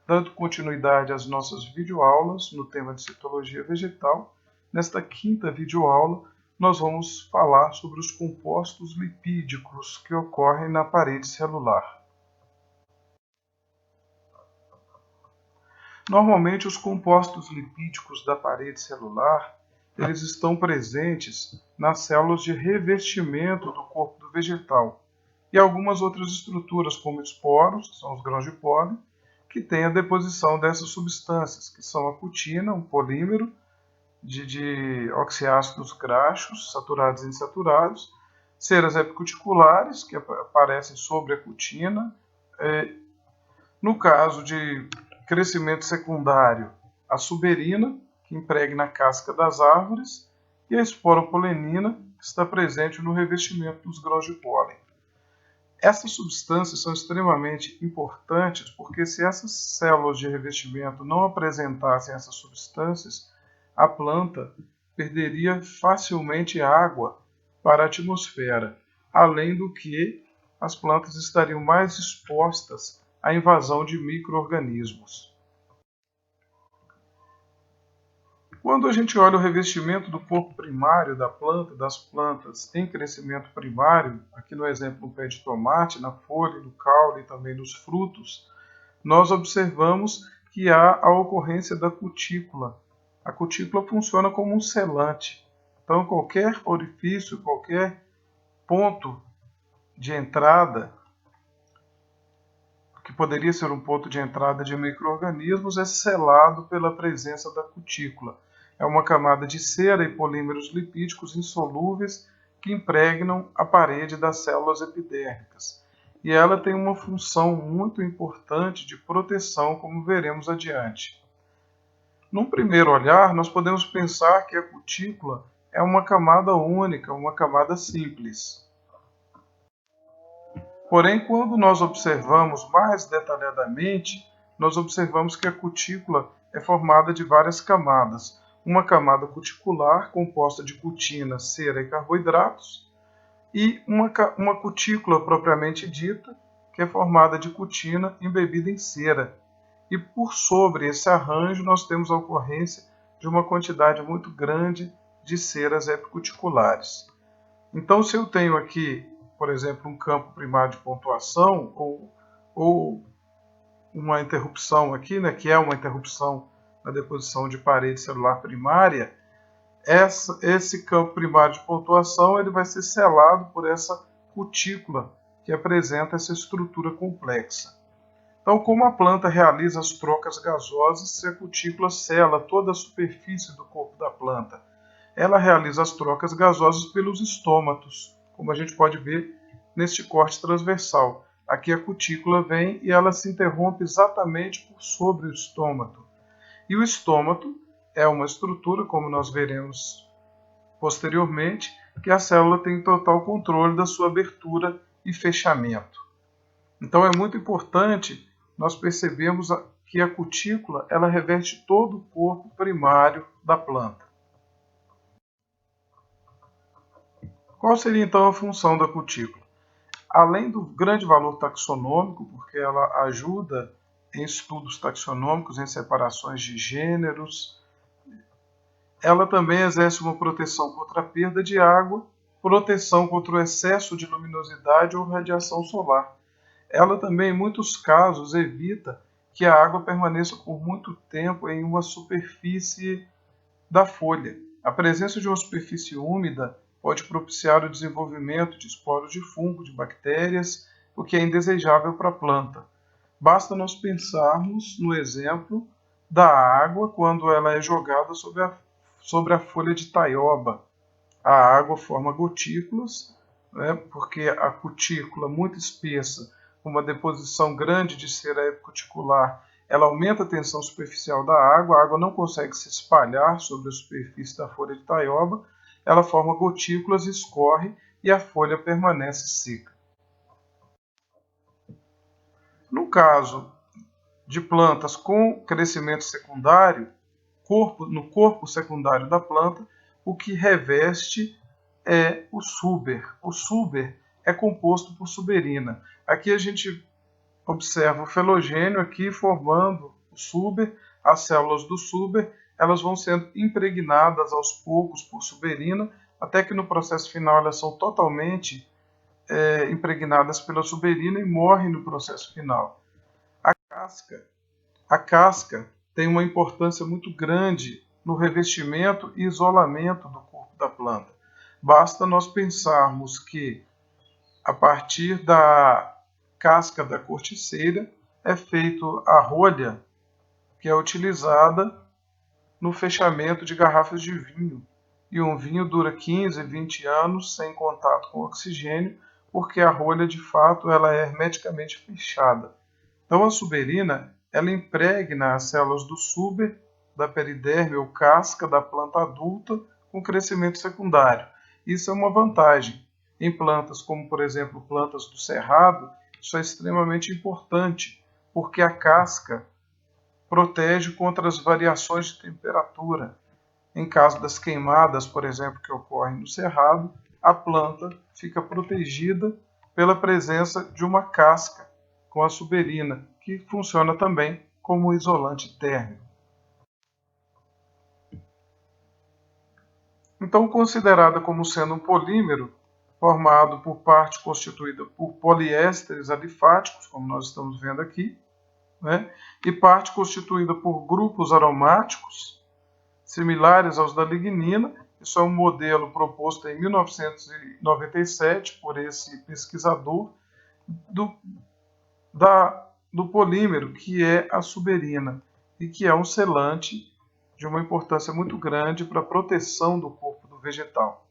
Dando continuidade às nossas videoaulas no tema de citologia vegetal, nesta quinta videoaula nós vamos falar sobre os compostos lipídicos que ocorrem na parede celular. Normalmente os compostos lipídicos da parede celular eles estão presentes nas células de revestimento do corpo do vegetal e algumas outras estruturas como esporos, que são os grãos de pólen, que tem a deposição dessas substâncias, que são a cutina, um polímero de oxiácidos graxos, saturados e insaturados, ceras epicuticulares, que aparecem sobre a cutina. No caso de crescimento secundário, a suberina, que impregna a casca das árvores, e a esporopolenina, que está presente no revestimento dos grãos de pólen. Essas substâncias são extremamente importantes porque se essas células de revestimento não apresentassem essas substâncias, a planta perderia facilmente água para a atmosfera, além do que as plantas estariam mais expostas à invasão de micro-organismos. Quando a gente olha o revestimento do corpo primário da planta, das plantas em crescimento primário, aqui no exemplo do pé de tomate, na folha, no caule e também nos frutos, nós observamos que há a ocorrência da cutícula. A cutícula funciona como um selante. Então, qualquer orifício, qualquer ponto de entrada, que poderia ser um ponto de entrada de micro-organismos, é selado pela presença da cutícula. É uma camada de cera e polímeros lipídicos insolúveis que impregnam a parede das células epidérmicas. E ela tem uma função muito importante de proteção, como veremos adiante. Num primeiro olhar, nós podemos pensar que a cutícula é uma camada única, uma camada simples. Porém, quando nós observamos mais detalhadamente, nós observamos que a cutícula é formada de várias camadas. Uma camada cuticular, composta de cutina, cera e carboidratos, e uma cutícula propriamente dita, que é formada de cutina embebida em cera. E por sobre esse arranjo, nós temos a ocorrência de uma quantidade muito grande de ceras epicuticulares. Então, se eu tenho aqui, por exemplo, um campo primário de pontuação ou uma interrupção aqui, que é uma interrupção na deposição de parede celular primária, esse campo primário de pontuação ele vai ser selado por essa cutícula que apresenta essa estrutura complexa. Então, como a planta realiza as trocas gasosas se a cutícula sela toda a superfície do corpo da planta? Ela realiza as trocas gasosas pelos estômatos, como a gente pode ver neste corte transversal. Aqui a cutícula vem e ela se interrompe exatamente por sobre o estômato. E o estômato é uma estrutura, como nós veremos posteriormente, que a célula tem total controle da sua abertura e fechamento. Então é muito importante nós percebermos que a cutícula ela reveste todo o corpo primário da planta. Qual seria então a função da cutícula? Além do grande valor taxonômico, porque ela ajuda em estudos taxonômicos, em separações de gêneros, ela também exerce uma proteção contra a perda de água, proteção contra o excesso de luminosidade ou radiação solar. Ela também, em muitos casos, evita que a água permaneça por muito tempo em uma superfície da folha. A presença de uma superfície úmida pode propiciar o desenvolvimento de esporos de fungo, de bactérias, o que é indesejável para a planta. Basta nós pensarmos no exemplo da água quando ela é jogada sobre a folha de taioba. A água forma gotículas, né, porque a cutícula muito espessa, com uma deposição grande de cera epicuticular, ela aumenta a tensão superficial da água, a água não consegue se espalhar sobre a superfície da folha de taioba, ela forma gotículas, escorre e a folha permanece seca. No caso de plantas com crescimento secundário, no corpo secundário da planta, o que reveste é o suber. O suber é composto por suberina. Aqui a gente observa o felogênio aqui formando o suber, as células do suber, elas vão sendo impregnadas aos poucos por suberina, até que no processo final elas são totalmente impregnadas pela suberina e morrem no processo final. A casca tem uma importância muito grande no revestimento e isolamento do corpo da planta. Basta nós pensarmos que, a partir da casca da corticeira, é feito a rolha, que é utilizada no fechamento de garrafas de vinho. E um vinho dura 15, 20 anos sem contato com oxigênio, porque a rolha, de fato, ela é hermeticamente fechada. Então, a suberina, ela impregna as células do suber, da periderme ou casca da planta adulta com crescimento secundário. Isso é uma vantagem. Em plantas como, por exemplo, plantas do cerrado, isso é extremamente importante, porque a casca protege contra as variações de temperatura. Em caso das queimadas, por exemplo, que ocorrem no cerrado, a planta fica protegida pela presença de uma casca com a suberina, que funciona também como isolante térmico. Então, considerada como sendo um polímero, formado por parte constituída por poliésteres alifáticos, como nós estamos vendo aqui, né, e parte constituída por grupos aromáticos, similares aos da lignina. Isso é um modelo proposto em 1997 por esse pesquisador do polímero, que é a suberina, e que é um selante de uma importância muito grande para a proteção do corpo do vegetal.